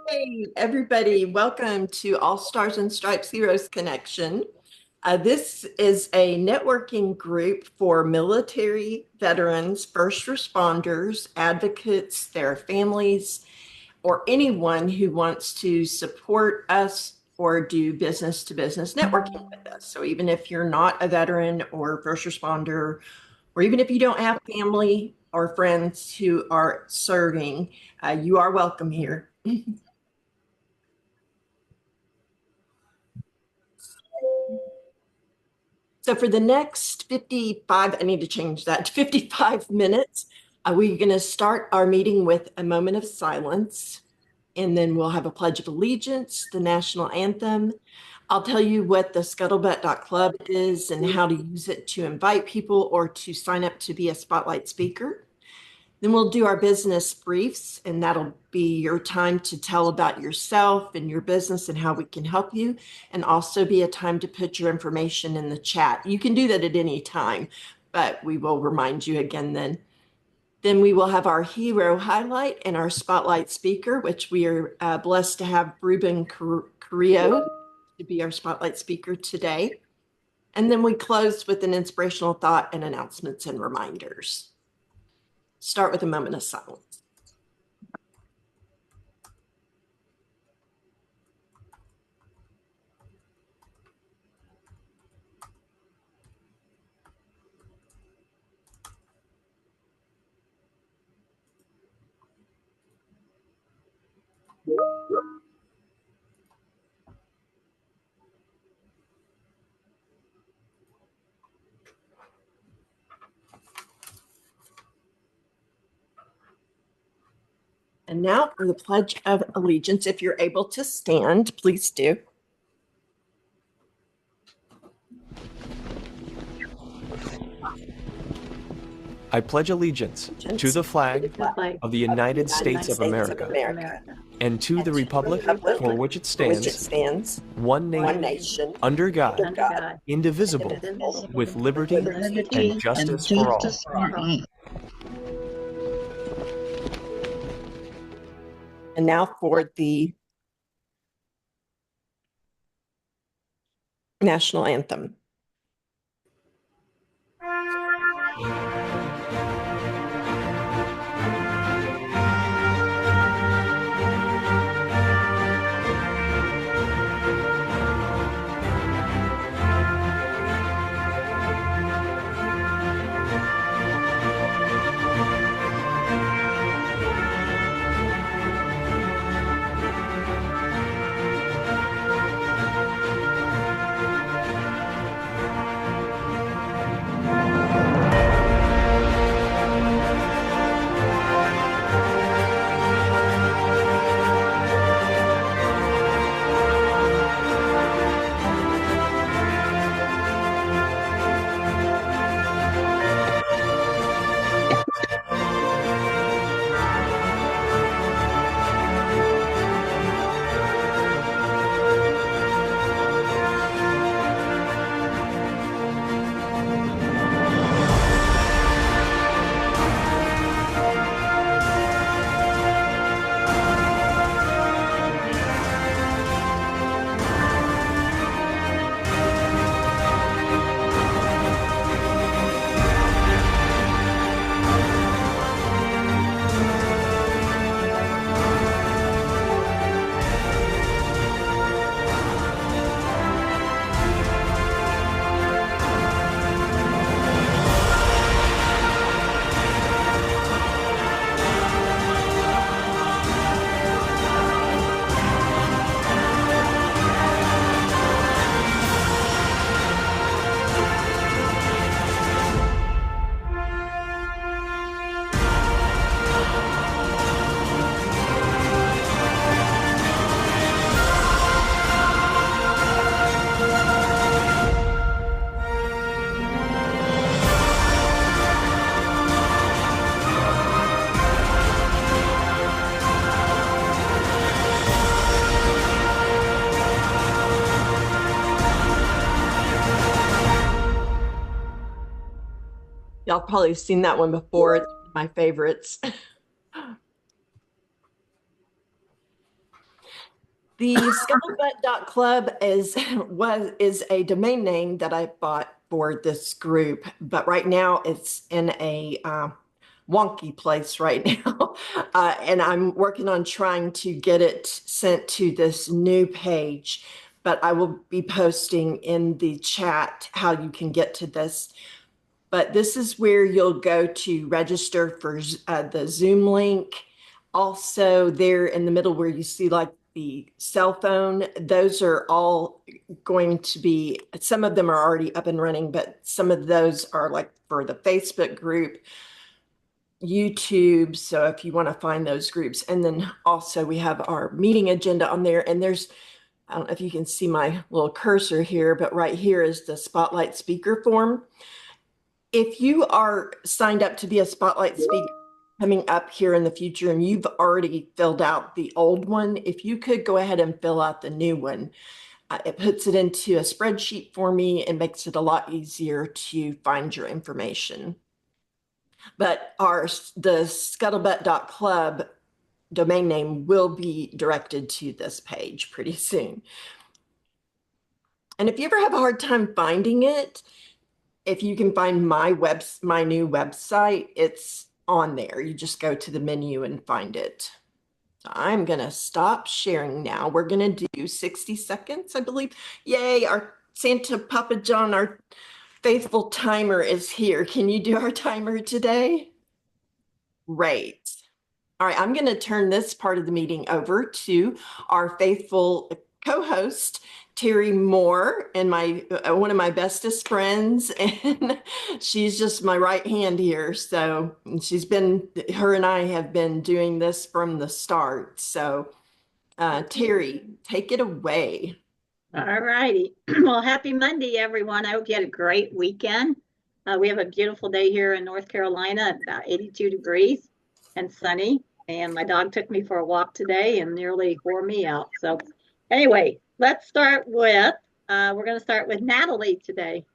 Hey, everybody, welcome to All Stars and Stripes Heroes Connection. This is a networking group for military veterans, first responders, advocates, their families, or anyone who wants to support us or do business to business networking with us. So even if you're not a veteran or first responder, or even if you don't have family or friends who are serving, you are welcome here. So for the next 55, I need to change that to 55 minutes, we're going to start our meeting with a moment of silence, and then we'll have a Pledge of Allegiance, the national anthem. I'll tell you what the scuttlebutt.club is and how to use it to invite people or to sign up to be a spotlight speaker. Then we'll do our business briefs, and that'll be your time to tell about yourself and your business and how we can help you, and also be a time to put your information in the chat. You can do that at any time, but we will remind you again then. Then we will have our hero highlight and our spotlight speaker, which we are blessed to have Ruben Carrillo to be our spotlight speaker today. And then we close with an inspirational thought and announcements and reminders. Start with a moment of silence. And now for the Pledge of Allegiance. If you're able to stand, please do. I pledge allegiance to the flag of the United States of America and to the republic for which it stands, one nation, under God, indivisible, with liberty and justice for all. And now for the national anthem. Y'all probably seen that one before. It's one of my favorites. The scuttlebutt.club is a domain name that I bought for this group, but right now it's in a wonky place right now. And I'm working on trying to get it sent to this new page, but I will be posting in the chat how you can get to this. But this is where you'll go to register for the Zoom link. Also, there in the middle where you see like the cell phone, those are all going to be, some of them are already up and running, but some of those are like for the Facebook group, YouTube. So if you want to find those groups, and then also we have our meeting agenda on there. And there's, I don't know if you can see my little cursor here, but right here is the Spotlight speaker form. If you are signed up to be a Spotlight speaker coming up here in the future and you've already filled out the old one, if you could go ahead and fill out the new one, it puts it into a spreadsheet for me and makes it a lot easier to find your information. But the scuttlebutt.club domain name will be directed to this page pretty soon. And if you ever have a hard time finding it, if you can find my new website, it's on there. You just go to the menu and find it. I'm going to stop sharing now. We're going to do 60 seconds, I believe. Yay, our Santa Papa John, our faithful timer is here. Can you do our timer today? Great. All right, I'm going to turn this part of the meeting over to our faithful co-host, Terry Moore, and my one of my bestest friends, and she's just my right hand here. So her and I have been doing this from the start. So Terry, take it away. All righty. Well, happy Monday, everyone. I hope you had a great weekend. We have a beautiful day here in North Carolina, about 82 degrees and sunny. And my dog took me for a walk today and nearly wore me out. So anyway, let's start with, we're going to start with Natalie today.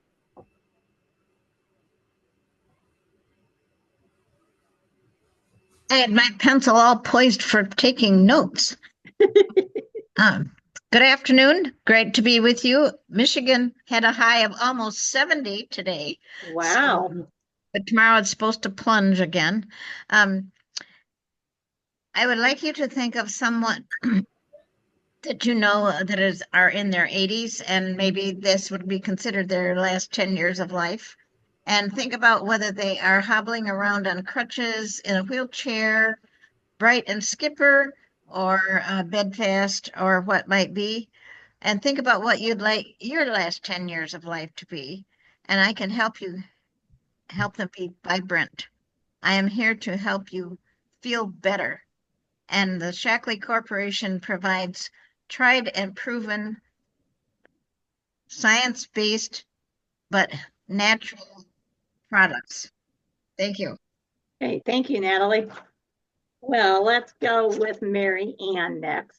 I had my pencil all poised for taking notes. Good afternoon. Great to be with you. Michigan had a high of almost 70 today. Wow. So, but tomorrow it's supposed to plunge again. I would like you to think of someone that you know that are in their 80s, and maybe this would be considered their last 10 years of life. And think about whether they are hobbling around on crutches, in a wheelchair, bright and skipper, or bedfast, or what might be. And think about what you'd like your last 10 years of life to be. And I can help them be vibrant. I am here to help you feel better. And the Shackley Corporation provides tried and proven science-based but natural products. Thank you. Okay, thank you, Natalie. Well, let's go with Mary Ann next.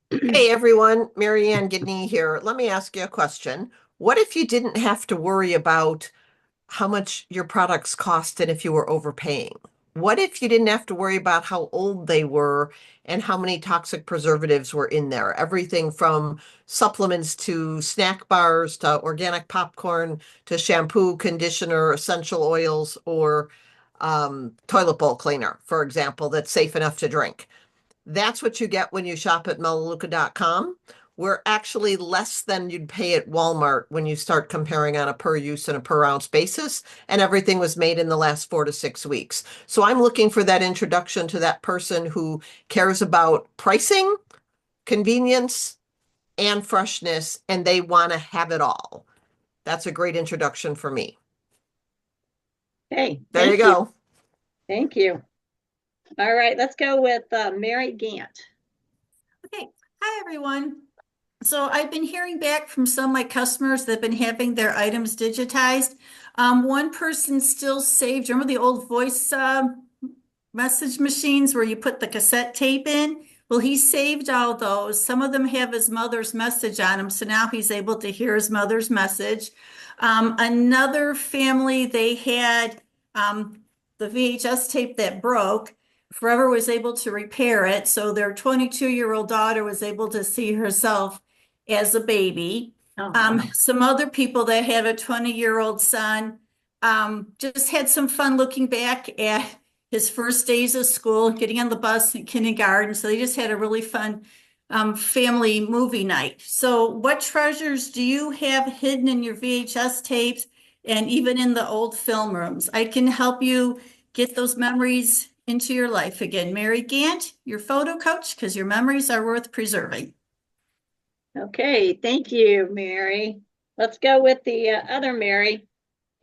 Hey everyone, Mary Ann Gidney here. Let me ask you a question. What if you didn't have to worry about how much your products cost and if you were overpaying? What if you didn't have to worry about how old they were and how many toxic preservatives were in there? Everything from supplements to snack bars to organic popcorn to shampoo, conditioner, essential oils, or toilet bowl cleaner, for example, that's safe enough to drink. That's what you get when you shop at melaleuca.com. We're actually less than you'd pay at Walmart when you start comparing on a per use and a per ounce basis. And everything was made in the last 4 to 6 weeks. So I'm looking for that introduction to that person who cares about pricing, convenience, and freshness, and they want to have it all. That's a great introduction for me. Okay. There you go. Thank you. All right, let's go with Mary Gant. Okay. Hi, everyone. So I've been hearing back from some of my customers that have been having their items digitized. One person still saved, remember the old voice message machines where you put the cassette tape in? Well, he saved all those. Some of them have his mother's message on them, so now he's able to hear his mother's message. Another family, they had the VHS tape that broke. forever was able to repair it. So their 22-year-old daughter was able to see herself as a baby. Some other people that had a 20-year-old son just had some fun looking back at his first days of school, getting on the bus in kindergarten. So they just had a really fun family movie night. So what treasures do you have hidden in your VHS tapes and even in the old film rooms? I can help you get those memories into your life again. Mary Gant, your photo coach, because your memories are worth preserving. Okay, thank you, Mary. Let's go with the other Mary.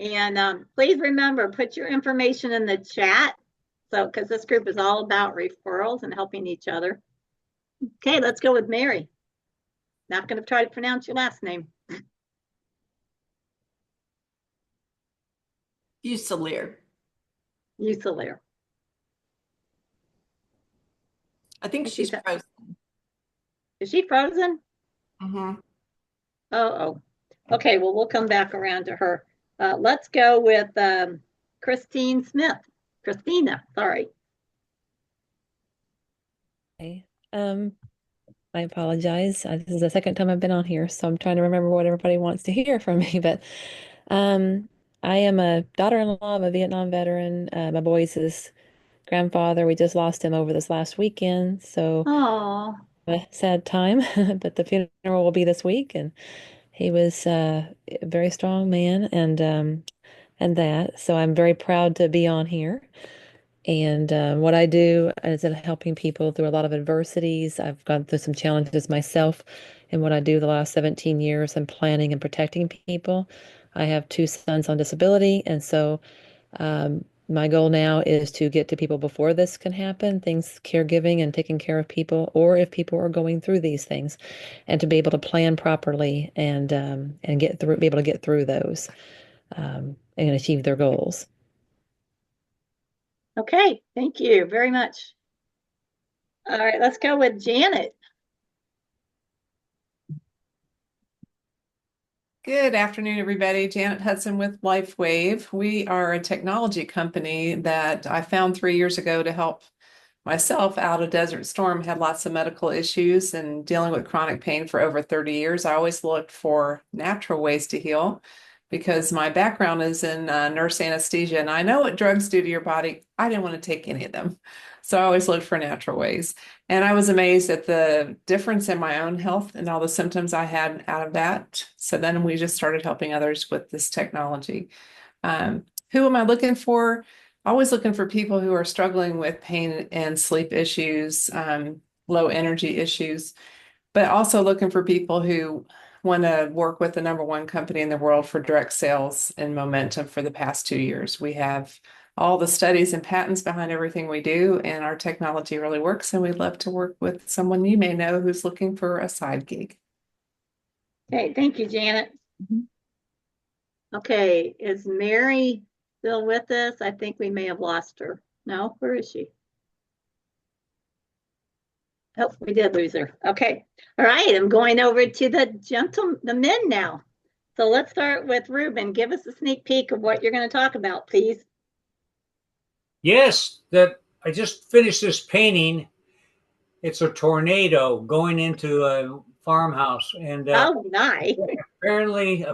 And please remember, put your information in the chat. So, because this group is all about referrals and helping each other. Okay, let's go with Mary. Not going to try to pronounce your last name. Fusilier. Fusilier. I think she's frozen. Is she frozen? Mm-hmm. Oh. Okay, well, we'll come back around to her. Let's go with Christine Smith. Christina, sorry. Okay. I apologize. This is the second time I've been on here, so I'm trying to remember what everybody wants to hear from me. But I am a daughter-in-law of a Vietnam veteran. My boys' grandfather, we just lost him over this last weekend, so a sad time. But the funeral will be this week, and he was a very strong man, and that. So I'm very proud to be on here. And what I do is in helping people through a lot of adversities. I've gone through some challenges myself. And what I do the last 17 years, I'm planning and protecting people. I have two sons on disability. And so my goal now is to get to people before this can happen, things, caregiving and taking care of people, or if people are going through these things, and to be able to plan properly and get through, be able to get through those and achieve their goals. Okay, thank you very much. All right, let's go with Janet. Good afternoon, everybody. Janet Hudson with LifeWave. We are a technology company that I found 3 years ago to help myself out of Desert Storm. Had lots of medical issues and dealing with chronic pain for over 30 years. I always looked for natural ways to heal because my background is in nurse anesthesia, and I know what drugs do to your body. I didn't want to take any of them. So I always looked for natural ways. And I was amazed at the difference in my own health and all the symptoms I had out of that. So then we just started helping others with this technology. Who am I looking for? Always looking for people who are struggling with pain and sleep issues, low energy issues, but also looking for people who want to work with the #1 company in the world for direct sales and momentum for the past 2 years. We have all the studies and patents behind everything we do, and our technology really works, and we'd love to work with someone you may know who's looking for a side gig. Okay, thank you, Janet. Okay, is Mary still with us? I think we may have lost her. No, where is she? Oh, we did lose her. Okay. All right. I'm going over to the men now. So let's start with Ruben. Give us a sneak peek of what you're going to talk about, please. Yes, that I just finished this painting. It's a tornado going into a farmhouse, and oh my! apparently,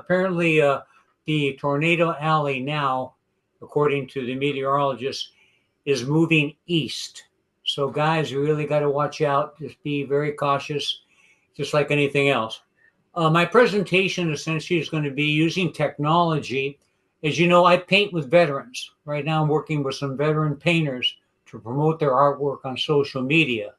the tornado alley now, according to the meteorologist, is moving east. So guys, you really got to watch out. Just be very cautious, just like anything else. My presentation essentially is going to be using technology. As you know, I paint with veterans. Right now I'm working with some veteran painters to promote their artwork on social media.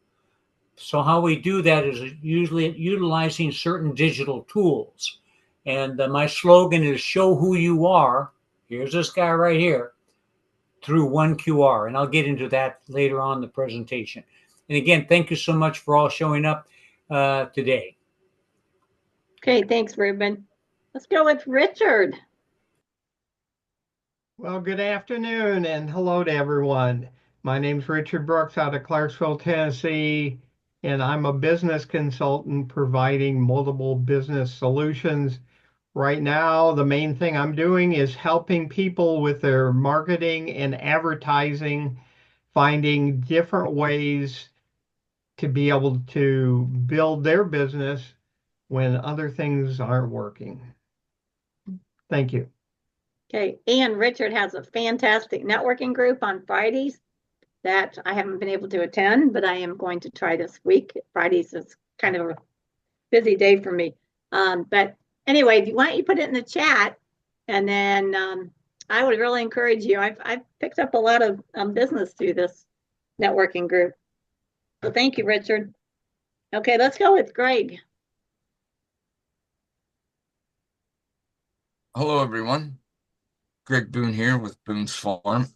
So how we do that is usually utilizing certain digital tools. And my slogan is show who you are. Here's this guy right here, through one QR, and I'll get into that later on in the presentation. And again, thank you so much for all showing up today. Okay, thanks, Ruben. Let's go with Richard. Well, good afternoon and hello to everyone. My name's Richard Brooks out of Clarksville, Tennessee, and I'm a business consultant providing multiple business solutions. Right now, the main thing I'm doing is helping people with their marketing and advertising finding different ways to be able to build their business when other things aren't working. Thank you. Okay, and Richard has a fantastic networking group on Fridays that I haven't been able to attend, but I am going to try this week. Fridays is kind of a busy day for me. But anyway, why don't you put it in the chat, and then I would really encourage you. I've picked up a lot of business through this networking group. So thank you, Richard. Okay, let's go with Greg. Hello, everyone. Greg Boone here with Boone's Farm.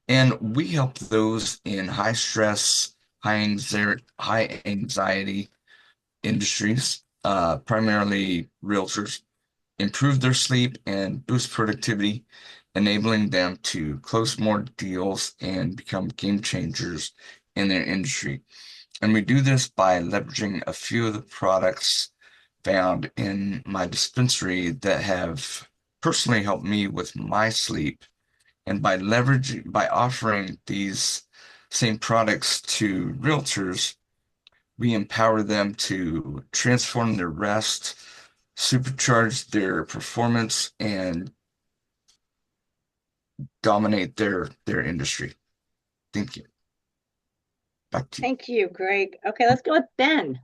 And we help those in high stress, high anxiety industries, primarily realtors, improve their sleep and boost productivity, enabling them to close more deals and become game changers in their industry. And we do this by leveraging a few of the products found in my dispensary that have personally helped me with my sleep. And by offering these same products to realtors, we empower them to transform their rest, supercharge their performance, and dominate their industry. Thank you. Back to you. Thank you, Greg. Okay, let's go with Ben.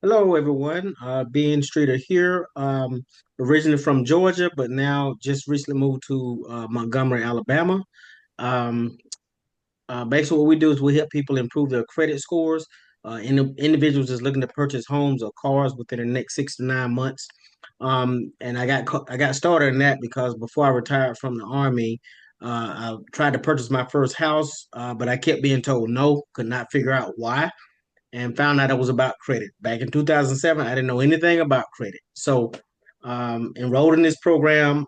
Hello, everyone. Ben Streeter here. Originally from Georgia, but now just recently moved to Montgomery, Alabama. Um, Basically, what we do is we help people improve their credit scores. Individuals just looking to purchase homes or cars within the next 6 to 9 months. And I got started in that because before I retired from the Army, I tried to purchase my first house, but I kept being told no, could not figure out why, and found out it was about credit. Back in 2007, I didn't know anything about credit. So enrolled in this program.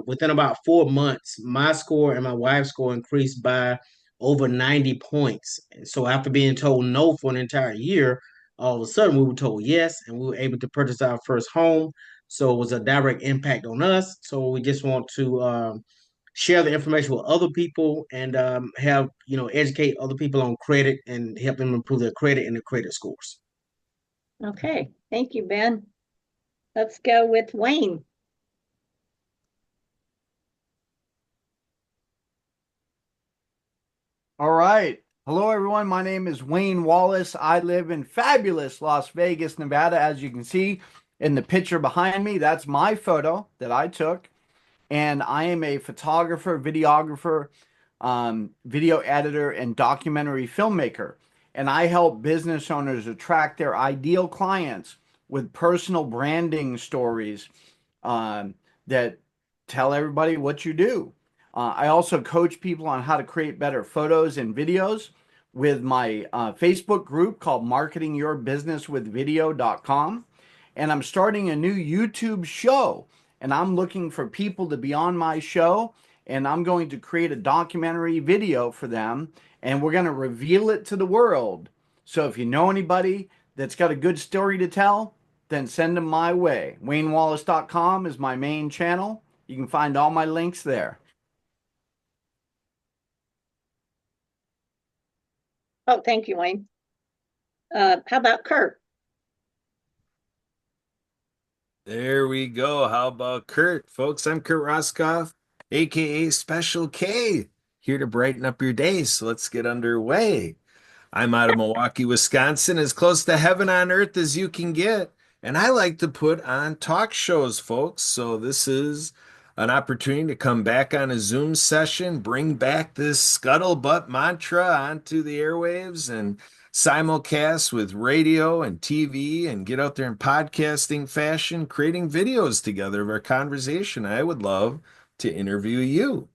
Within about 4 months, my score and my wife's score increased by over 90 points. So after being told no for an entire year, all of a sudden we were told yes, and we were able to purchase our first home. So it was a direct impact on us. So we just want to share the information with other people and have educate other people on credit and help them improve their credit and their credit scores. Okay, thank you, Ben. Let's go with Wayne. All right. Hello, everyone. My name is Wayne Wallace. I live in fabulous Las Vegas, Nevada. As you can see in the picture behind me, that's my photo that I took. And I am a photographer, videographer, video editor, and documentary filmmaker. And I help business owners attract their ideal clients with personal branding stories that tell everybody what you do. I also coach people on how to create better photos and videos with my Facebook group called marketingyourbusinesswithvideo.com. And I'm starting a new YouTube show, and I'm looking for people to be on my show, and I'm going to create a documentary video for them, and we're going to reveal it to the world. So if you know anybody that's got a good story to tell, then send them my way. WayneWallace.com is my main channel. You can find all my links there. Oh, thank you, Wayne. How about Kurt? There we go. How about Kurt? Folks, I'm Kurt Roskoff, aka Special K, here to brighten up your day. So let's get underway. I'm out of Milwaukee, Wisconsin, as close to heaven on earth as you can get. And I like to put on talk shows, folks. So this is an opportunity to come back on a Zoom session, bring back this scuttlebutt mantra onto the airwaves and simulcast with radio and TV and get out there in podcasting fashion, creating videos together of our conversation. I would love to interview you.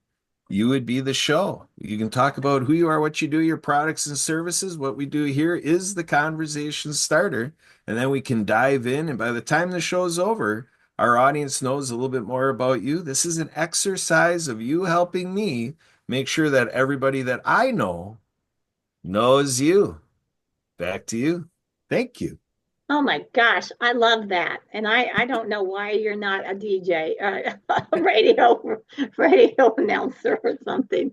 You would be the show. You can talk about who you are, what you do, your products and services. What we do here is the conversation starter, and then we can dive in. And by the time the show's over, our audience knows a little bit more about you. This is an exercise of you helping me make sure that everybody that I know knows you. Back to you. Thank you. Oh my gosh, I love that. And I don't know why you're not a DJ, a radio announcer or something.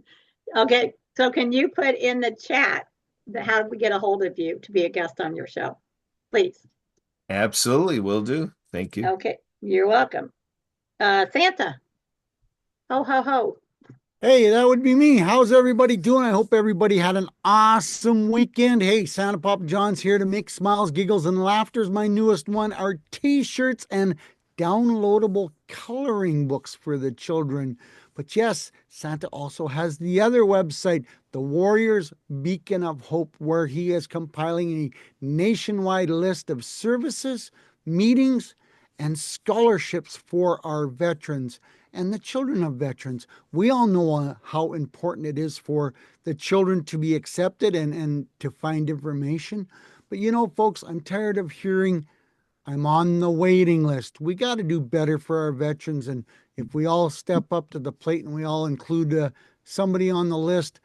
Okay, So can you put in the chat how do we get a hold of you to be a guest on your show? Please. Absolutely, will do. Thank you. Okay, you're welcome. Santa. Ho, ho, ho. Hey, that would be me. How's everybody doing? I hope everybody had an awesome weekend. Hey, Santa Papa John's here to make smiles, giggles, and laughters. My newest one are t-shirts and downloadable coloring books for the children. But yes, Santa also has the other website, the Warriors Beacon of Hope, where he is compiling a nationwide list of services, meetings, and scholarships for our veterans and the children of veterans. We all know how important it is for the children to be accepted and to find information. But you know, folks, I'm tired of hearing I'm on the waiting list. We got to do better for our veterans. And if we all step up to the plate and we all include somebody on the list,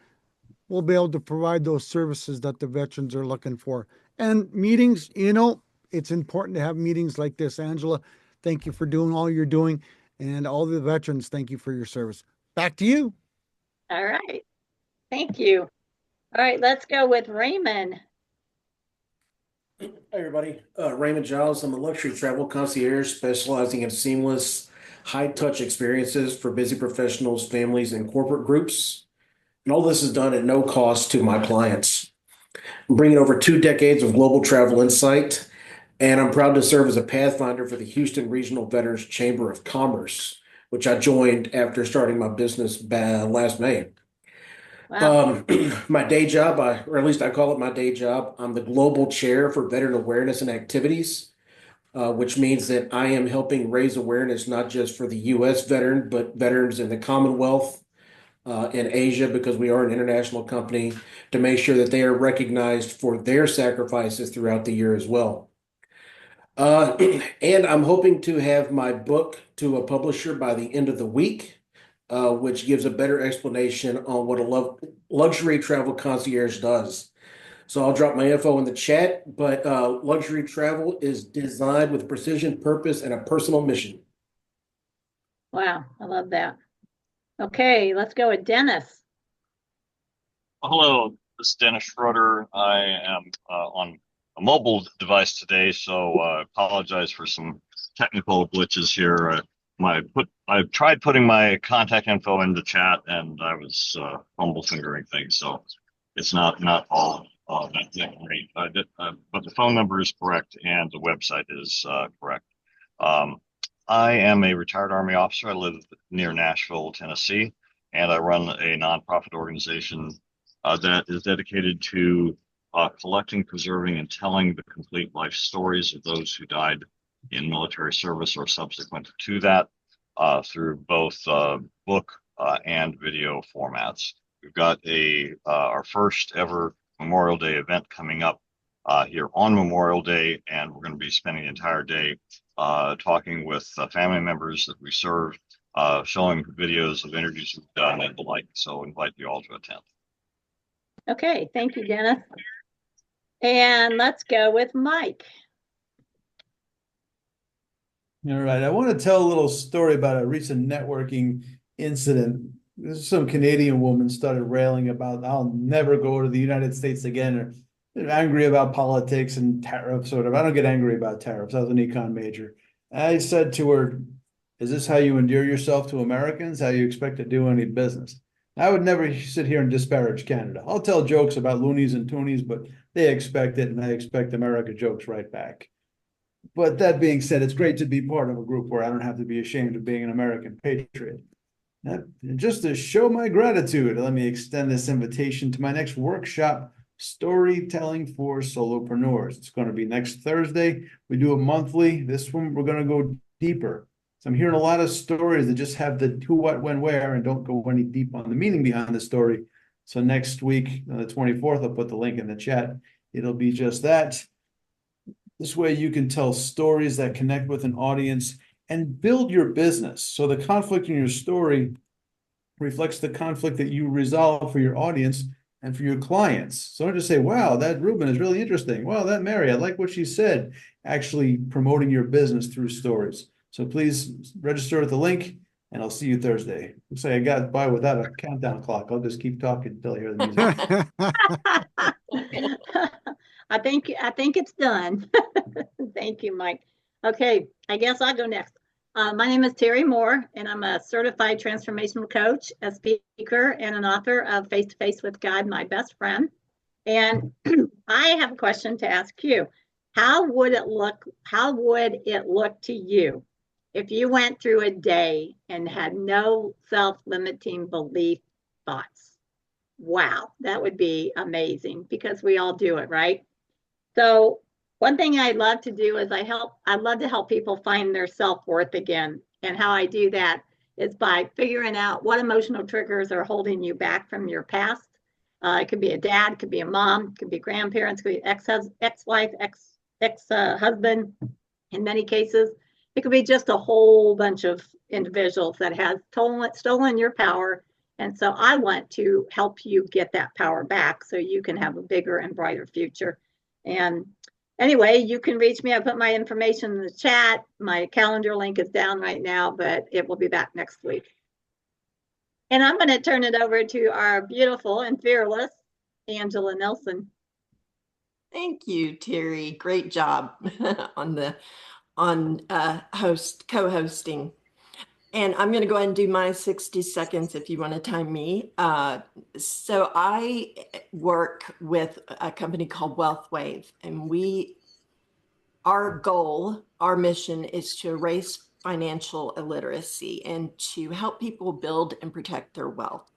we'll be able to provide those services that the veterans are looking for. And meetings, you know, it's important to have meetings like this. Angela, thank you for doing all you're doing. And all the veterans, thank you for your service. Back to you. All right. Thank you. All right, let's go with Raymond. Hi, everybody. Raymond Giles. I'm a luxury travel concierge specializing in seamless, high-touch experiences for busy professionals, families, and corporate groups. And all this is done at no cost to my clients. I'm bringing over 2 decades of global travel insight, and I'm proud to serve as a pathfinder for the Houston Regional Veterans Chamber of Commerce, which I joined after starting my business last May. Wow. My day job, or at least I call it my day job, I'm the global chair for veteran awareness and activities, which means that I am helping raise awareness not just for the U.S. veteran, but veterans in the Commonwealth, in Asia, because we are an international company, to make sure that they are recognized for their sacrifices throughout the year as well. And I'm hoping to have my book to a publisher by the end of the week, which gives a better explanation on what a luxury travel concierge does. So I'll drop my info in the chat, but luxury travel is designed with precision, purpose, and a personal mission. Wow, I love that. Okay, let's go with Dennis. Hello, this is Dennis Schroeder. I am on a mobile device today, so I apologize for some technical glitches here. I tried putting my contact info in the chat, and I was fumble fingering things, so it's not all that great. But the phone number is correct, and the website is correct. I am a retired Army officer. I live near Nashville, Tennessee, and I run a nonprofit organization that is dedicated to collecting, preserving, and telling the complete life stories of those who died in military service or subsequent to that through both book and video formats. We've got our first ever Memorial Day event coming up here on Memorial Day, and we're going to be spending the entire day talking with family members that we serve, showing videos of interviews we've done and the like. So invite you all to attend. Okay, thank you, Dennis. And let's go with Mike. All right, I want to tell a little story about a recent networking incident. Some Canadian woman started railing about, I'll never go to the United States again, or angry about politics and tariffs, sort of. I don't get angry about tariffs. I was an econ major. I said to her, is this how you endear yourself to Americans? How you expect to do any business? I would never sit here and disparage Canada. I'll tell jokes about loonies and toonies, but they expect it, and I expect America jokes right back. But that being said, it's great to be part of a group where I don't have to be ashamed of being an American patriot. And just to show my gratitude, let me extend this invitation to my next workshop, Storytelling for Solopreneurs. It's going to be next Thursday. We do it monthly. This one, we're going to go deeper. So I'm hearing a lot of stories that just have the who, what, when, where, and don't go any deep on the meaning behind the story. So next week, the 24th, I'll put the link in the chat. It'll be just that. This way you can tell stories that connect with an audience and build your business. So the conflict in your story reflects the conflict that you resolve for your audience and for your clients. So don't just say, wow, that Ruben is really interesting. Wow, that Mary, I like what she said. Actually promoting your business through stories. So please register at the link. and I'll see you Thursday. Looks like I got by without a countdown clock. I'll just keep talking until I hear the music. I think it's done. Thank you, Mike. Okay, I guess I'll go next. My name is Terry Moore, and I'm a certified transformational coach, a speaker, and an author of Face to Face with God, My Best Friend. And I have a question to ask you. How would it look to you if you went through a day and had no self-limiting belief thoughts? Wow, that would be amazing because we all do it, right? So one thing I love to do is I love to help people find their self-worth again. And how I do that is by figuring out what emotional triggers are holding you back from your past. It could be a dad, it could be a mom, it could be grandparents, it could be ex-wife, ex-husband. In many cases, it could be just a whole bunch of individuals that has stolen your power. And so I want to help you get that power back so you can have a bigger and brighter future. And anyway, you can reach me. I put my information in the chat. My calendar link is down right now, but it will be back next week. And I'm going to turn it over to our beautiful and fearless Angela Nelson. Thank you, Terry. Great job on co-hosting. And I'm going to go ahead and do my 60 seconds if you want to time me. So I work with a company called WealthWave, and our mission is to erase financial illiteracy and to help people build and protect their wealth.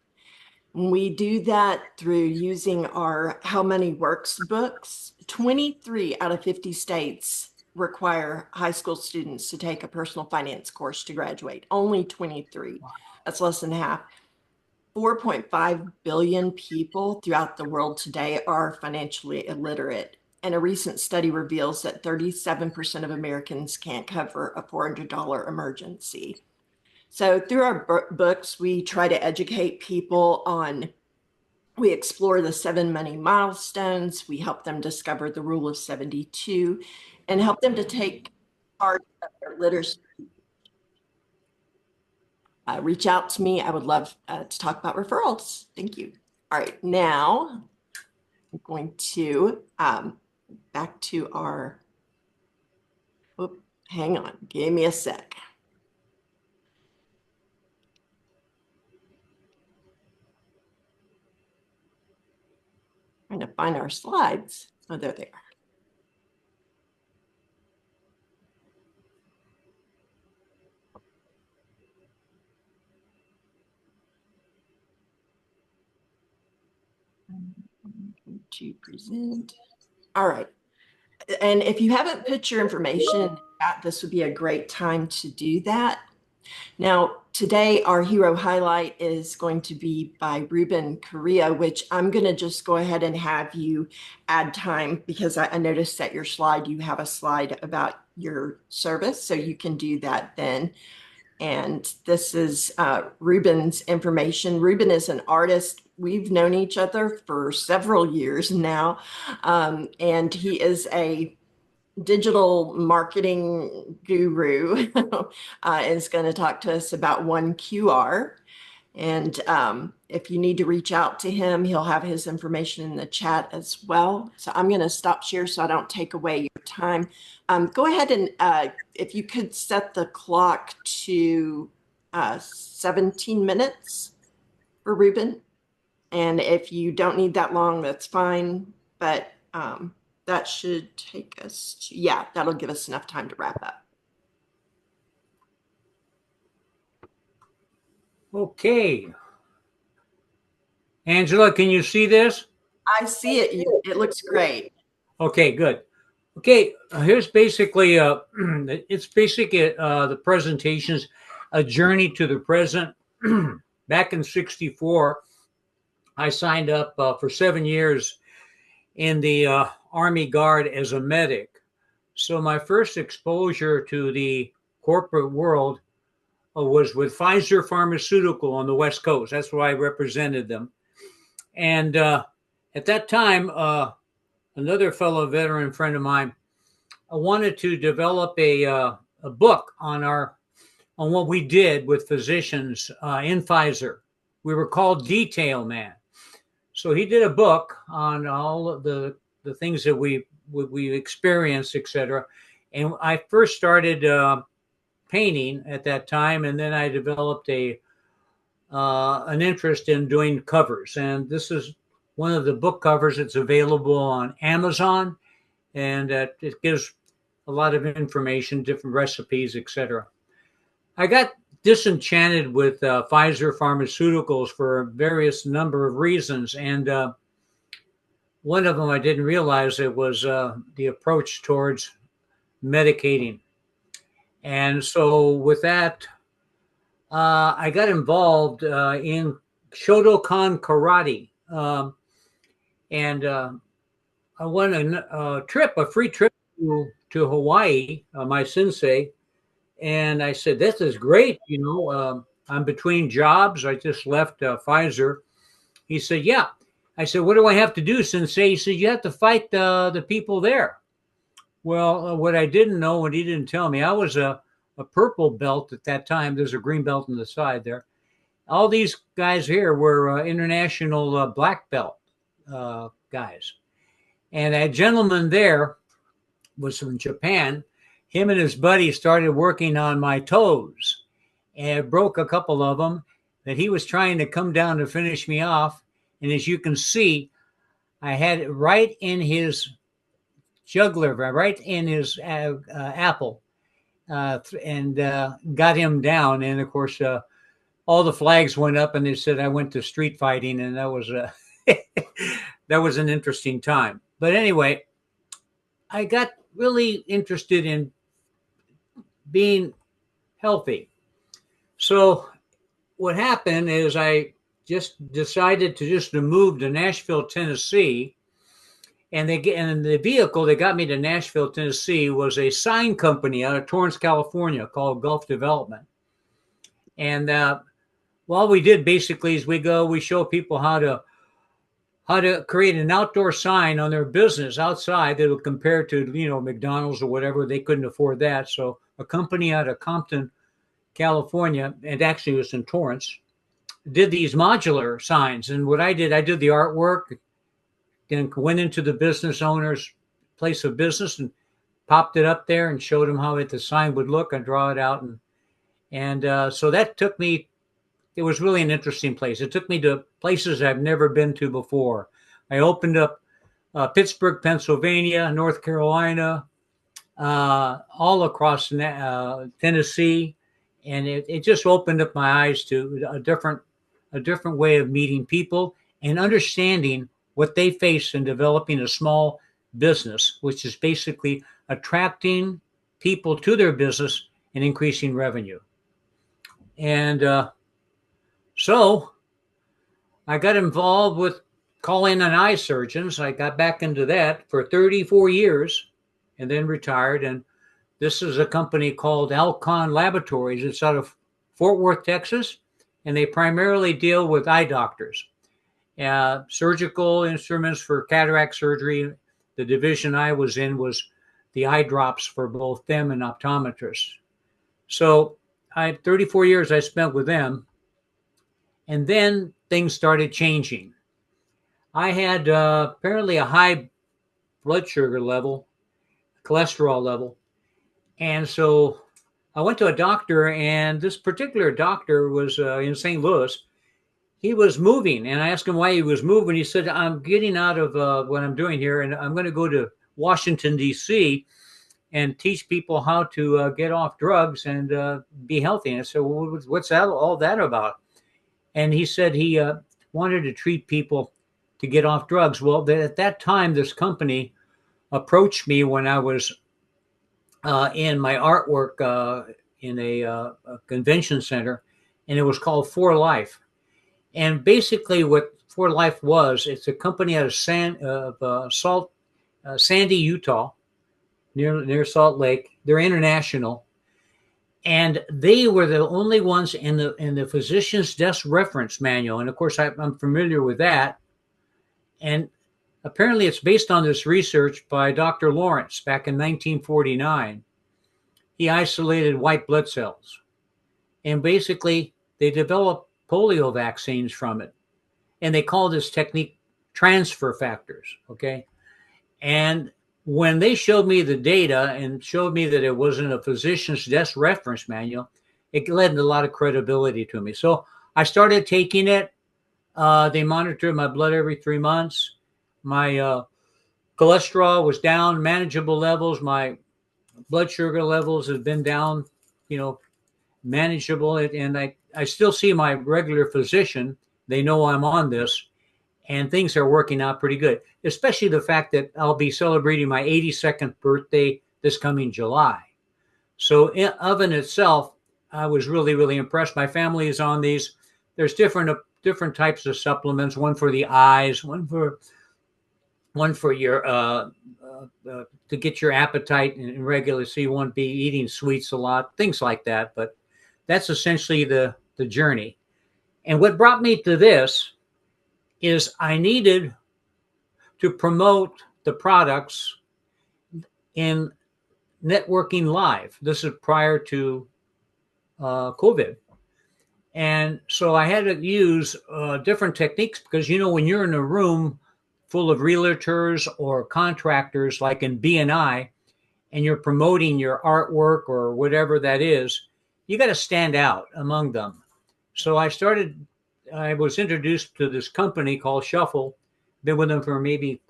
We do that through using our How Money Works books. 23 out of 50 states require high school students to take a personal finance course to graduate. Only 23. That's less than half. 4.5 billion people throughout the world today are financially illiterate. And a recent study reveals that 37% of Americans can't cover a $400 emergency. So through our books, we try to educate people we explore the 7 money milestones. We help them discover the rule of 72 and help them to take part of their literacy. Reach out to me. I would love to talk about referrals. Thank you. All right, now I'm going to back to our, hang on, give me a sec. Trying to find our slides. Oh, there they are. To present. All right. And if you haven't put your information in the chat, this would be a great time to do that. Now, today, our hero highlight is going to be by Ruben Carrillo, which I'm going to just go ahead and have you add time because I noticed that your slide, you have a slide about your service, so you can do that then. And this is Ruben's information. Ruben is an artist. We've known each other for several years now, and he is a digital marketing guru. Is going to talk to us about 1QR. And if you need to reach out to him, he'll have his information in the chat as well. So I'm going to stop share so I don't take away your time. Go ahead and if you could set the clock to 17 minutes for Ruben. And if you don't need that long, that's fine. But that should take us to, yeah, that'll give us enough time to wrap up. Okay. Angela, can you see this? I see it. It looks great. Okay, good. Okay, here's basically it's basically the presentations, a journey to the present. Back in '64, I signed up for 7 years in the Army Guard as a medic. So my first exposure to the corporate world was with Pfizer Pharmaceutical on the West Coast. That's where I represented them. And at that time, another fellow veteran friend of mine wanted to develop a book on our on what we did with physicians in Pfizer. We were called Detail Man. So he did a book on all of the things that we experienced, etc. And I first started painting at that time, and then I developed an interest in doing covers. And this is one of the book covers that's available on Amazon, and it gives a lot of information, different recipes, etc. I got disenchanted with Pfizer Pharmaceuticals for a various number of reasons, and one of them I didn't realize it was the approach towards medicating. And so with that, I got involved in Shotokan karate, and I won a free trip to Hawaii. My sensei. And I said, this is great. I'm between jobs. I just left Pfizer. He said, yeah. I said, what do I have to do, Sensei? He said, you have to fight the people there. Well, what I didn't know, what he didn't tell me, I was a purple belt at that time. There's a green belt on the side there. All these guys here were international black belt guys. And a gentleman there was from Japan. Him and his buddy started working on my toes and broke a couple of them that he was trying to come down to finish me off. And as you can see, I had it right in his jugular, right in his apple, and got him down. And of course, all the flags went up and they said I went to street fighting, and that was that was an interesting time. But anyway, I got really interested in being healthy. So what happened is I just decided to move to Nashville, Tennessee. And the vehicle that got me to Nashville, Tennessee was a sign company out of Torrance, California called Gulf Development. And all we did basically is we show people how to create an outdoor sign on their business outside that will compare to, McDonald's or whatever. They couldn't afford that. So a company out of Compton, California, and actually it was in Torrance, did these modular signs. And what I did the artwork, then went into the business owner's place of business and popped it up there and showed them how the sign would look and draw it out. And so that took me, it was really an interesting place. It took me to places I've never been to before. I opened up Pittsburgh, Pennsylvania, North Carolina, all across Tennessee. And it just opened up my eyes to a different way of meeting people and understanding what they face in developing a small business, which is basically attracting people to their business and increasing revenue. And so I got involved with calling on eye surgeons. I got back into that for 34 years and then retired. And this is a company called Alcon Laboratories. It's out of Fort Worth, Texas, and they primarily deal with eye doctors. Surgical instruments for cataract surgery. The division I was in was the eye drops for both them and optometrists. So 34 years I spent with them. And then things started changing. I had apparently a high blood sugar level, cholesterol level. And so I went to a doctor, and this particular doctor was in St. Louis. He was moving, and I asked him why he was moving. He said, I'm getting out of what I'm doing here, and I'm going to go to Washington, D.C., and teach people how to get off drugs and be healthy. And I said, well, what's all that about? And he said he wanted to treat people to get off drugs. Well, at that time, this company approached me when I was in my artwork in a convention center, and it was called For Life. And basically what For Life was, it's a company out of Sandy, Utah, near Salt Lake. They're international. And they were the only ones in the physician's desk reference manual. And of course, I'm familiar with that. And apparently it's based on this research by Dr. Lawrence back in 1949. He isolated white blood cells. And basically, they developed polio vaccines from it. And they call this technique transfer factors, okay? And when they showed me the data and showed me that it wasn't a physician's desk reference manual, it led to a lot of credibility to me. So I started taking it. They monitored my blood every 3 months. My cholesterol was down, manageable levels. My blood sugar levels have been down, manageable. And I still see my regular physician. They know I'm on this, and things are working out pretty good, especially the fact that I'll be celebrating my 82nd birthday this coming July. So of in itself, I was really, really impressed. My family is on these. There's different types of supplements, one for the eyes, one for your to get your appetite in regular, so you won't be eating sweets a lot, things like that. But that's essentially the journey. And what brought me to this is I needed to promote the products in networking live. This is prior to COVID. And so I had to use different techniques because, when you're in a room full of realtors or contractors, like in BNI, and you're promoting your artwork or whatever that is, you got to stand out among them. So I was introduced to this company called Shuffle. Been with them for maybe,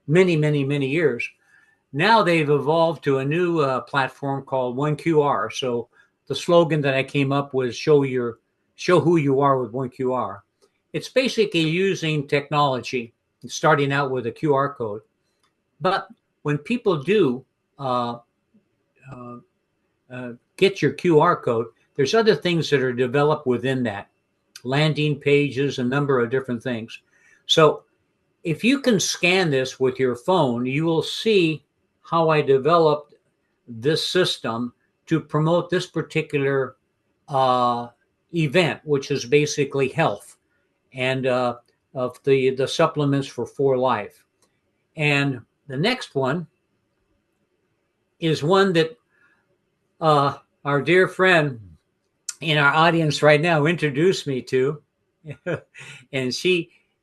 many, many, many years. Now they've evolved to a new platform called 1QR. So the slogan that I came up with, show who you are with 1QR. It's basically using technology, starting out with a QR code. But when people do get your QR code, there's other things that are developed within that. Landing pages, a number of different things. So if you can scan this with your phone, you will see how I developed this system to promote this particular event, which is basically health and of the supplements for life. And the next one is one that our dear friend in our audience right now introduced me to, and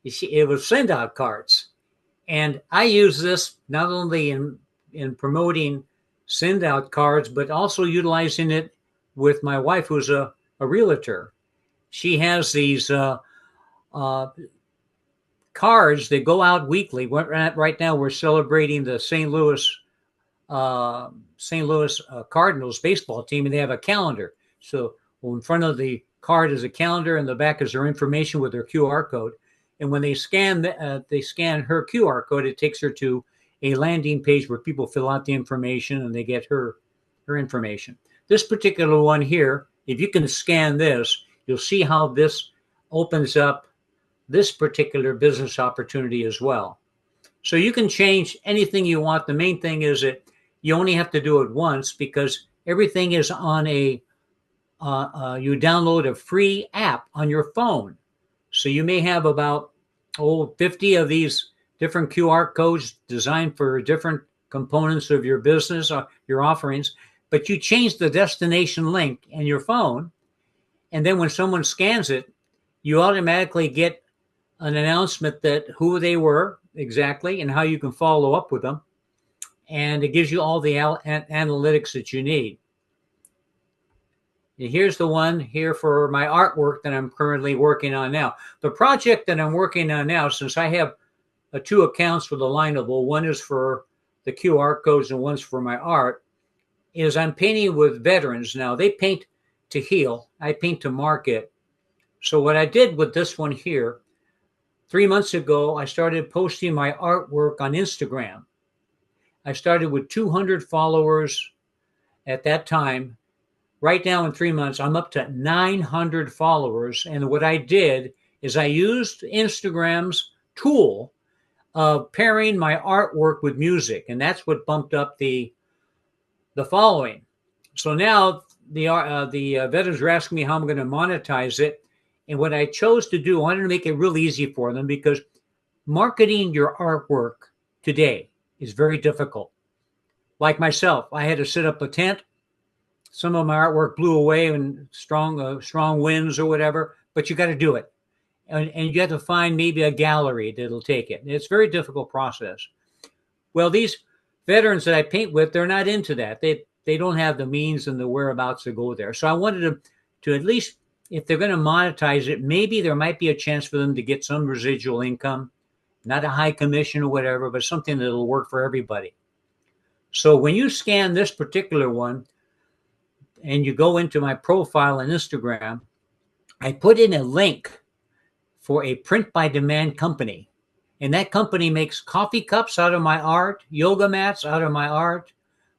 it was send out cards. And I use this not only in promoting send out cards, but also utilizing it with my wife, who's a realtor. She has these cards that go out weekly. Right now, we're celebrating the St. Louis Cardinals baseball team, and they have a calendar. So in front of the card is a calendar, and the back is their information with their QR code. And when they scan her QR code, it takes her to a landing page where people fill out the information and they get her information. This particular one here, if you can scan this, you'll see how this opens up this particular business opportunity as well. So you can change anything you want. The main thing is that you only have to do it once, because everything is on you download a free app on your phone. So you may have about 50 of these different QR codes designed for different components of your business, your offerings, but you change the destination link in your phone. And then when someone scans it, you automatically get an announcement that who they were exactly and how you can follow up with them. And it gives you all the analytics that you need. And here's the one here for my artwork that I'm currently working on now. The project that I'm working on now, since I have 2 accounts for the Lineable, one is for the QR codes and one's for my art, is I'm painting with veterans now. They paint to heal. I paint to market. So what I did with this one here, 3 months ago, I started posting my artwork on Instagram. I started with 200 followers at that time. Right now in 3 months, I'm up to 900 followers. And what I did is I used Instagram's tool of pairing my artwork with music. And that's what bumped up the following. So now the veterans are asking me how I'm going to monetize it. And what I chose to do, I wanted to make it real easy for them, because marketing your artwork today is very difficult. Like myself, I had to set up a tent. some of my artwork blew away in strong winds or whatever, but you got to do it. And you have to find maybe a gallery that'll take it. It's a very difficult process. Well, these veterans that I paint with, they're not into that. They don't have the means and the whereabouts to go there. So I wanted to at least, if they're going to monetize it, maybe there might be a chance for them to get some residual income, not a high commission or whatever, but something that'll work for everybody. So when you scan this particular one and you go into my profile on Instagram, I put in a link for a print by demand company. And that company makes coffee cups out of my art, yoga mats out of my art,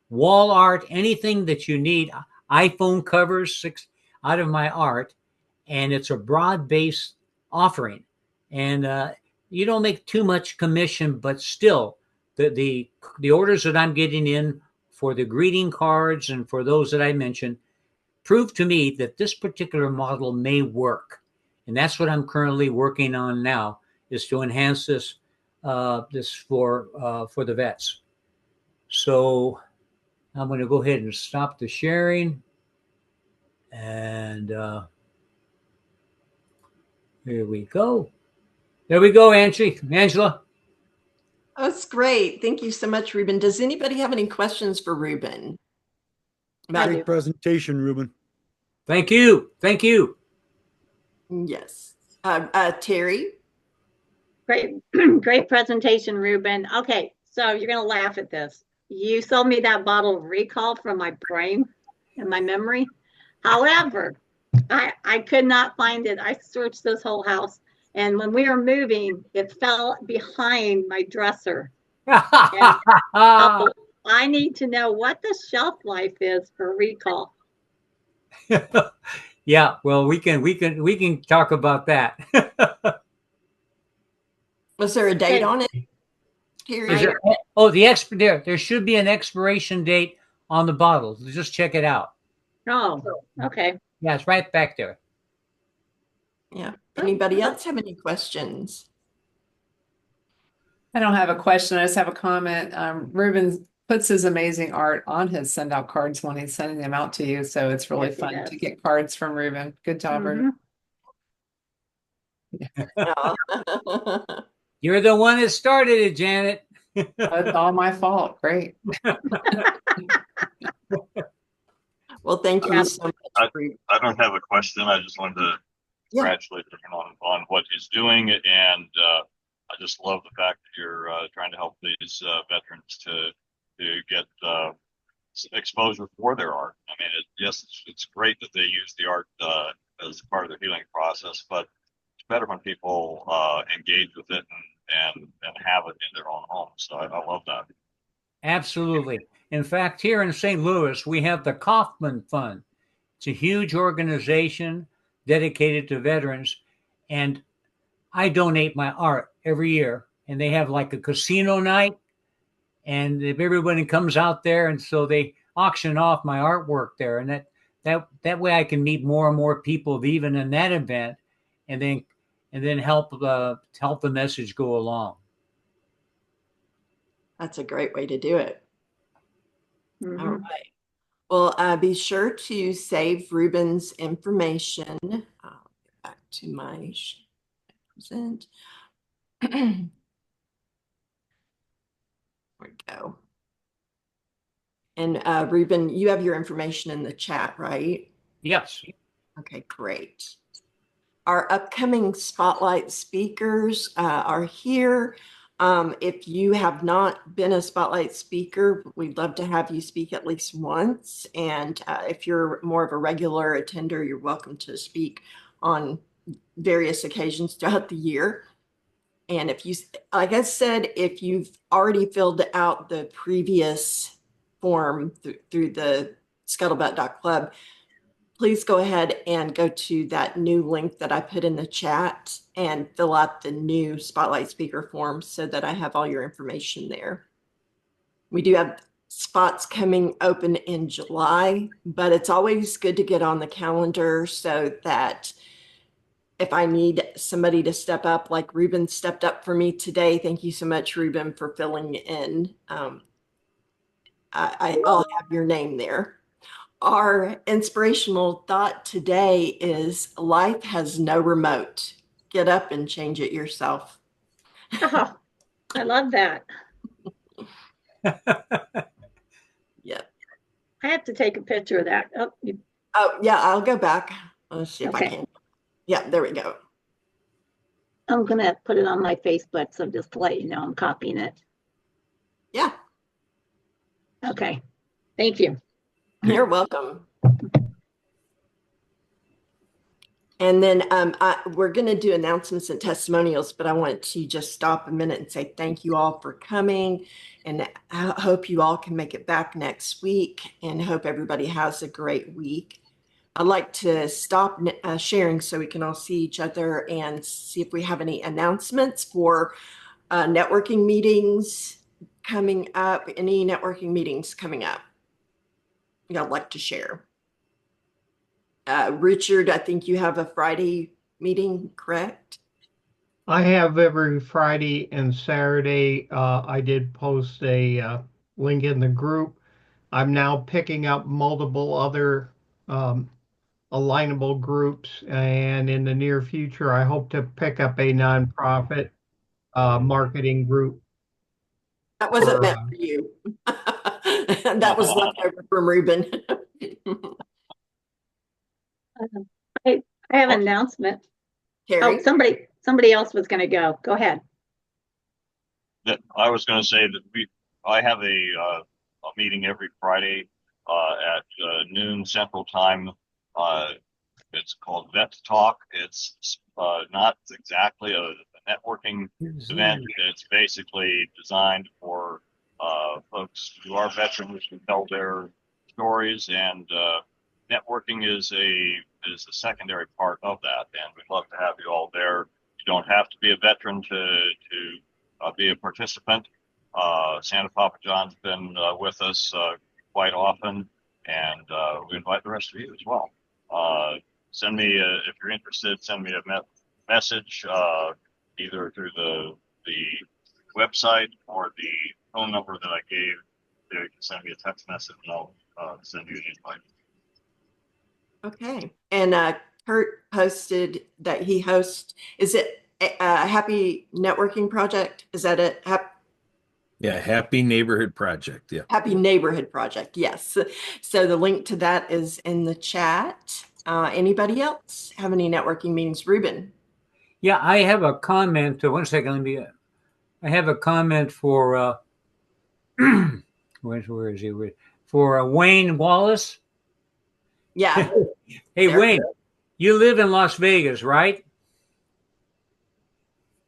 wall art, anything that you need, iPhone covers out of my art. And it's a broad-based offering. And you don't make too much commission, but still the orders that I'm getting in for the greeting cards and for those that I mentioned prove to me that this particular model may work. And that's what I'm currently working on now, is to enhance this for the vets. So I'm going to go ahead and stop the sharing. And here we go. There we go, Angela. That's great. Thank you so much, Ruben. Does anybody have any questions for Ruben? Great presentation, Ruben. Thank you. Thank you. Yes. Terry? Great presentation, Ruben. Okay, so you're going to laugh at this. You sold me that bottle of Recall from my brain and my memory. However, I could not find it. I searched this whole house. And when we were moving, it fell behind my dresser. So I need to know what the shelf life is for Recall. Yeah, well, we can talk about that. Was there a date on it? There should be an expiration date on the bottle. Just check it out. Oh, okay. Yeah, it's right back there. Yeah. Anybody else have any questions? I don't have a question. I just have a comment. Ruben puts his amazing art on his send out cards when he's sending them out to you. So it's really fun to get cards from Ruben. Good job, Ruben. You're the one that started it, Janet. It's all my fault. Great. Well, thank you so much. I don't have a question. I just wanted to congratulate him on what he's doing. And I just love the fact that you're trying to help these veterans to get exposure for their art. I mean, it's great that they use the art as part of their healing process, but it's better when people engage with it and have it in their own homes. So I love that. Absolutely. In fact, here in St. Louis, we have the Kaufman Fund. It's a huge organization dedicated to veterans, and I donate my art every year. And they have like a casino night, and if everybody comes out there, and so they auction off my artwork there, and that way I can meet more and more people even in that event, and then help the message go along. That's a great way to do it. All right. Well, be sure to save Ruben's information. I'll get back to my present. There we go. And Ruben, you have your information in the chat, right? Yes. Okay, great. Our upcoming spotlight speakers are here. If you have not been a spotlight speaker, we'd love to have you speak at least once. And if you're more of a regular attender, you're welcome to speak on various occasions throughout the year. And if you, like I said, if you've already filled out the previous form through the scuttlebutt.club, please go ahead and go to that new link that I put in the chat and fill out the new Spotlight Speaker form so that I have all your information there. We do have spots coming open in July, but it's always good to get on the calendar so that if I need somebody to step up, like Ruben stepped up for me today. Thank you so much, Ruben, for filling in. I'll have your name there. Our inspirational thought today is life has no remote. Get up and change it yourself. Oh, I love that. Yep. I have to take a picture of that. Oh, yeah, I'll go back. Let's see if I can. Yeah, there we go. I'm going to put it on my Facebook, so just to let you know I'm copying it. Yeah. Okay. Thank you. You're welcome. And then we're going to do announcements and testimonials, but I want to just stop a minute and say thank you all for coming. And I hope you all can make it back next week and hope everybody has a great week. I'd like to stop sharing so we can all see each other and see if we have any announcements for networking meetings coming up, any networking meetings coming up I'd like to share. Richard, I think you have a Friday meeting, correct? I have every Friday and Saturday. I did post a link in the group. I'm now picking up multiple other alignable groups, and in the near future, I hope to pick up a nonprofit marketing group. That wasn't meant for you. That was left over from Ruben. I have an announcement. Carrie? Oh, somebody else was going to go. Go ahead. I was going to say that I have a meeting every Friday at noon Central Time. It's called Vet Talk. It's not exactly a networking event. It's basically designed for folks who are veterans who tell their stories, and networking is a secondary part of that. And we'd love to have you all there. You don't have to be a veteran to be a participant. Santa Papa John's been with us quite often, and we invite the rest of you as well. Send me, if you're interested, send me a message either through the website or the phone number that I gave. You can send me a text message and I'll send you an invite. Okay. And Kurt posted that he hosts, is it a Happy Networking Project? Is that it? Yeah, Happy Neighborhood Project. Yeah. Happy Neighborhood Project. Yes. So the link to that is in the chat. Anybody else have any networking meetings? Ruben? Yeah, I have a comment. One second. I have a comment for, where is he? For Wayne Wallace. Yeah. Hey, Wayne, you live in Las Vegas, right?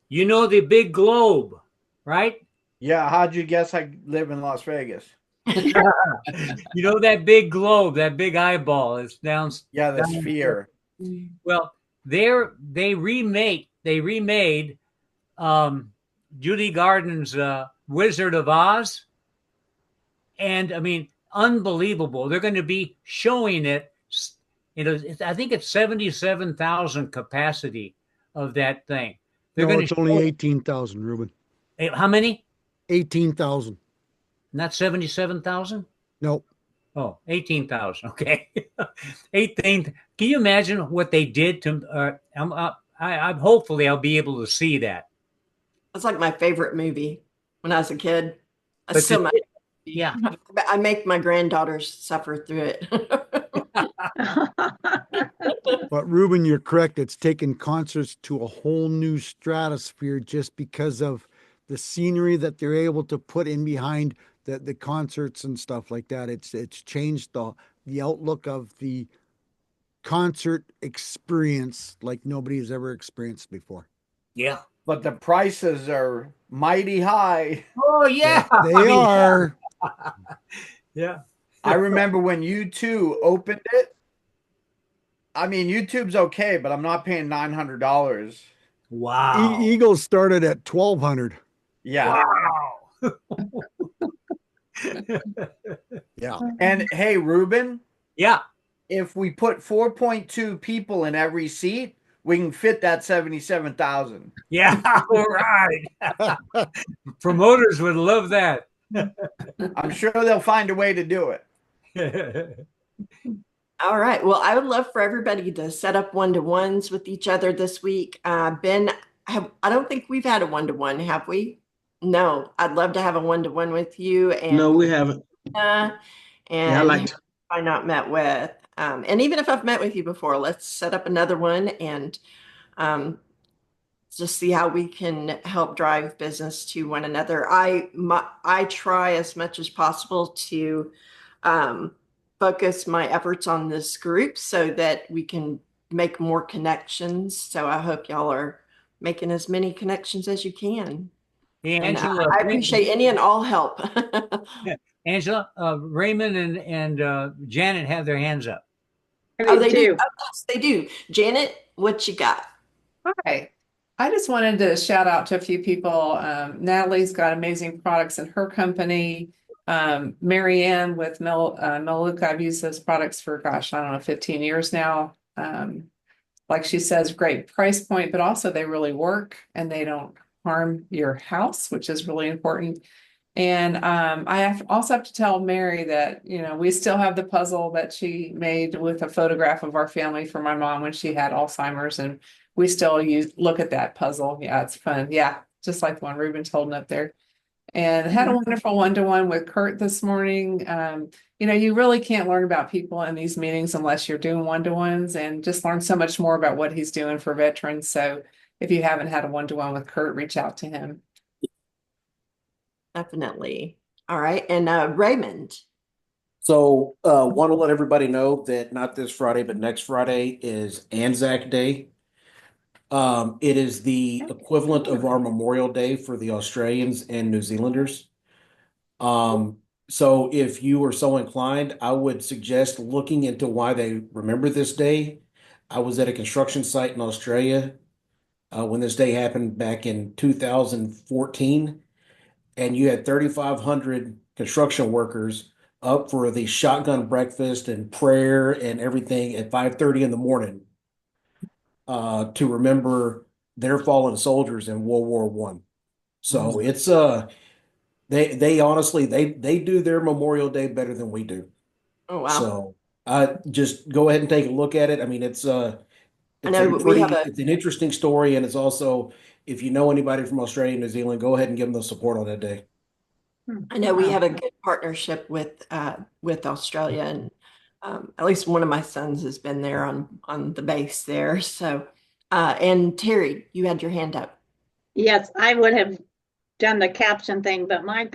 You know the big globe, right? Yeah, how'd you guess I live in Las Vegas? You know that big globe, that big eyeball is down. Yeah, the sphere. Well, they remade Judy Garden's Wizard of Oz, and I mean, unbelievable. They're going to be showing it. I think it's 77,000 capacity of that thing. No, it's only 18,000, Ruben. How many? 18,000. Not 77,000? Nope. Oh, 18,000. Okay. 18. Can you imagine what they did to I'm hopefully I'll be able to see that. That's like my favorite movie when I was a kid. Yeah. I make my granddaughters suffer through it. But Ruben, you're correct. It's taken concerts to a whole new stratosphere just because of the scenery that they're able to put in behind the concerts and stuff like that. It's changed the outlook of the concert experience like nobody has ever experienced before. Yeah. But the prices are mighty high. Oh, yeah. They are. Yeah. I remember when U2 opened it. I mean, YouTube's okay, but I'm not paying $900. Wow. Eagles started at 1,200. Yeah. Wow. Yeah. And hey, Ruben. Yeah. If we put 4.2 people in every seat, we can fit that 77,000. Yeah. All right. Promoters would love that. I'm sure they'll find a way to do it. All right. Well, I would love for everybody to set up one-to-ones with each other this week. Ben, I don't think we've had a one-to-one, have we? No, I'd love to have a one-to-one with you No, and we haven't. uh, Yeah, I and like who to. I not met with. And even if I've met with you before, let's set up another one and um, just see how we can help drive business to one another. I try as much as possible to um, focus my efforts on this group so that we can make more connections. So I hope y'all are making as many connections as you can. Hey, And Angela, I appreciate any and all help. yeah, Angela, Raymond and Janet have their hands up. Oh, they do. too. Oh, yes, they do. Janet, what you got? Hi. I just wanted to shout out to a few people. Natalie's got amazing products in her company. Marianne with Melaleuca, I've used those products for, gosh, I don't know, 15 years now. Like she says, great price point, but also they really work and they don't harm your house, which is really important. And also have to tell Mary that, we still have the puzzle that she made with a photograph of our family for my mom when she had Alzheimer's. And we still look at that puzzle. Yeah, it's fun. Yeah, just like the one Ruben's holding up there. And had a wonderful one-to-one with Kurt this morning. You really can't learn about people in these meetings unless you're doing one-to-ones, and just learn so much more about what he's doing for veterans. So if you haven't had a one-to-one with Kurt, reach out to him. Definitely. All right. And Raymond. So, want to let everybody know that not this Friday, but next Friday is Anzac Day. It is the equivalent of our Memorial Day for the Australians and New Zealanders. So if you are so inclined, I would suggest looking into why they remember this day. I was at a construction site in Australia when this day happened back in 2014, and you had 3,500 construction workers up for the shotgun breakfast and prayer and everything at 5:30 in the morning to remember their fallen soldiers in World War One. So it's they honestly they do their Memorial Day better than we do. Oh, wow. So I just go ahead and take a look at it. I mean, it's I it's know a we have it's an interesting story, and it's also, if you know anybody from Australia and New Zealand, go ahead and give them the support on that day. I know we have a good partnership with Australia, and at least one of my sons has been there on the base there. So, and Terry, you had your hand up. Yes, I would have done the caption thing, but my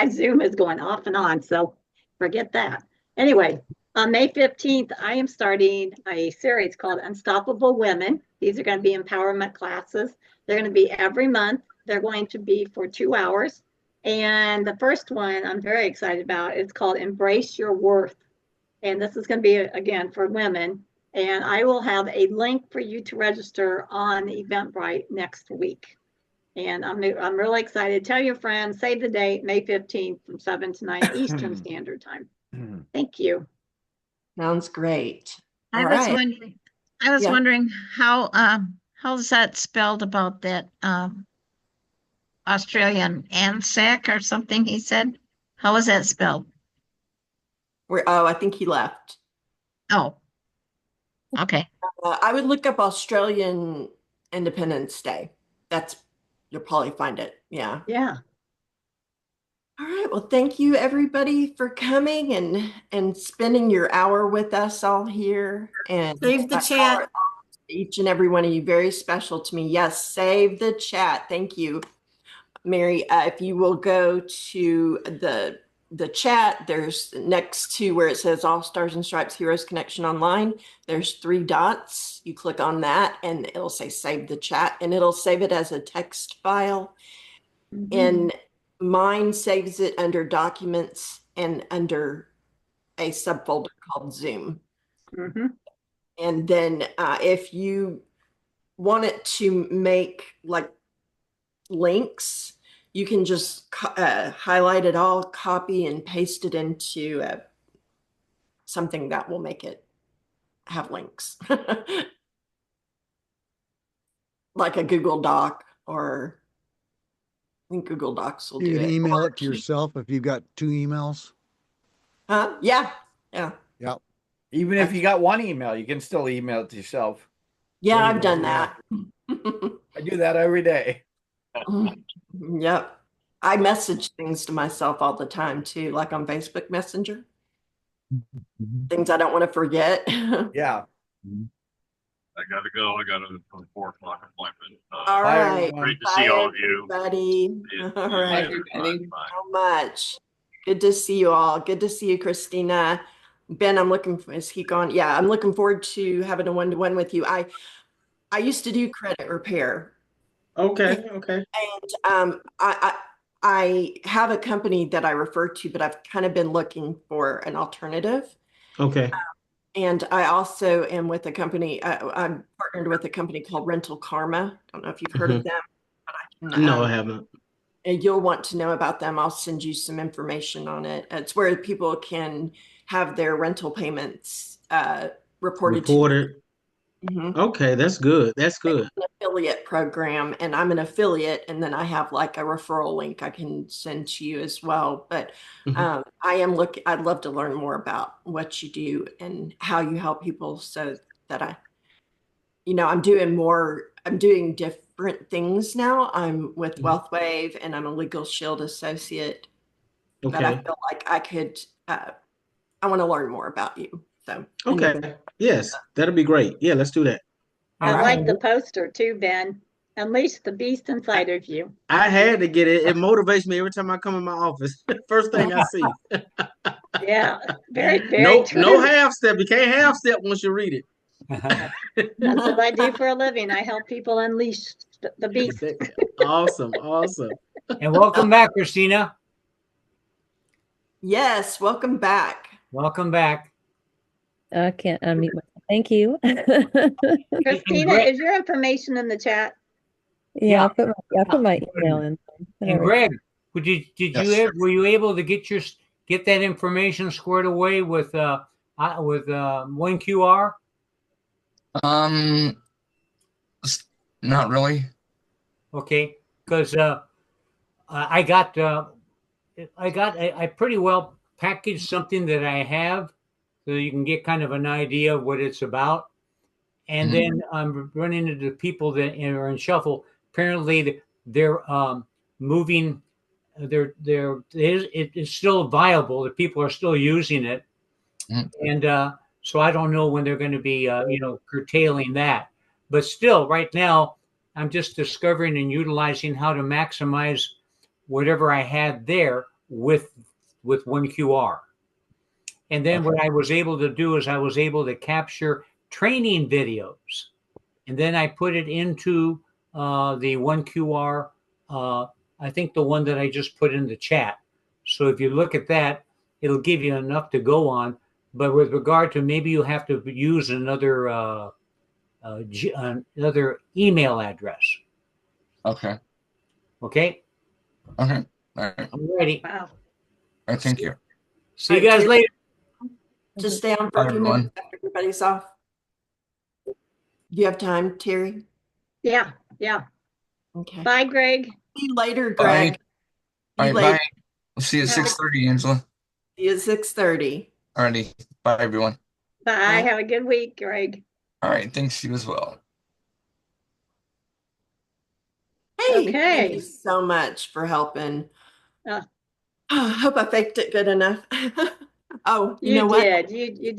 Zoom is going off and on, so forget that. Anyway, on May 15th, I am starting a series called Unstoppable Women. These are going to be empowerment classes. They're going to be every month. They're going to be for 2 hours. And the first one I'm very excited about. It's called Embrace Your Worth. And this is going to be, again, for women. And I will have a link for you to register on Eventbrite next week. And I'm really excited. Tell your friends, save the date, May 15th from 7 to 9 Eastern Standard Time. Thank you. Sounds great. I All was right. wondering, Yeah. how's that spelled about that Australian ANZAC or something he said? How is that spelled? I think he left. Oh, okay. I would look up Australian Independence Day. You'll probably find it. Yeah. Yeah. All right. Well, thank you everybody for coming and spending your hour with us all here. And Save the chat. Each and every one of you very special to me. Yes, save the chat. Thank you, Mary. If you will go to the chat, there's next to where it says All Stars and Stripes Heroes Connection Online, there's 3 dots. You click on that and it'll say save the chat, and it'll save it as a text file. And mine saves it under documents and under a subfolder called Zoom. And then if you want it to make like links, you can just highlight it all, copy and paste it into something that will make it have links. Like a Google Doc, or I think Google Docs will do You can it. email it to yourself if you've got 2 emails. Yeah. Yeah. Yeah. Even if you got one email, you can still email it to yourself. Yeah, I've done that. I do that every day. Yep. I message things to myself all the time too, like on Facebook Messenger. Things I don't want to forget. Yeah. I gotta go. I got a 4 o'clock appointment. All Bye, right. everyone. Great to see all of you. Everybody. All right. Bye. So much. Good to see you all. Good to see you, Christina. Ben, I'm looking for, is he gone? Yeah, I'm looking forward to having a one-to-one with you. I used to do credit repair. Okay. And I have a company that I refer to, but I've kind of been looking for an alternative. Okay. And I also am with a company, I'm partnered with a company called Rental Karma. I don't know if you've heard of them, but I can, No, I haven't. and you'll want to know about them. I'll send you some information on it. It's where people can have their rental payments reported to. Okay, that's good. That's good. An affiliate program, and I'm an affiliate, and then I have like a referral link I can send to you as well. But I'd love to learn more about what you do and how you help people so that I'm doing different things now. I'm with WealthWave and I'm a Legal Shield associate, but I Okay. feel like I want to learn more about you. So Okay. Yes, that'll be great. Yeah, let's do that. I like the poster too, Ben. Unleash the beast inside of you. I had to get it. It motivates me every time I come in my office. First thing I see. Yeah, very No true. half step. You can't half step once you read it. That's what I do for a living. I help people unleash the beast. Awesome. And welcome back, Christina. Yes, welcome back. Welcome back. I can't unmute myself. Thank you. Christina, is your information in the chat? Yeah, I put my email in. And Greg, were you able to get that information squared away with 1QR? Not really. Okay, because I pretty well packaged something that I have so you can get kind of an idea of what it's about. And then I'm running into people that are in shuffle. Apparently, they're moving. It is still viable. The people are still using it, and so I don't know when they're going to be, curtailing that. But still, right now, I'm just discovering and utilizing how to maximize whatever I had there with 1QR. And then what I was able to do is I was able to capture training videos, and then I put it into the 1QR. I think the one that I just put in the chat. So if you look at that, it'll give you enough to go on. But with regard to maybe you have to use another email address. Okay. Okay. Okay. All right. I'm ready. Wow. All right. Thank you. See you guys later. Just stay on for a few minutes after everybody's off. Do you have time, Terry? Yeah. Okay. Bye, Greg. See you later, Greg. All right. Bye. We'll see you at 6:30, Angela. See you at 6:30. Alrighty. Bye, everyone. Bye. Have a good week, Greg. All right. Thanks, you as well. Hey, thank you so much for helping. I hope I faked it good enough. Oh, you know what? You did. You did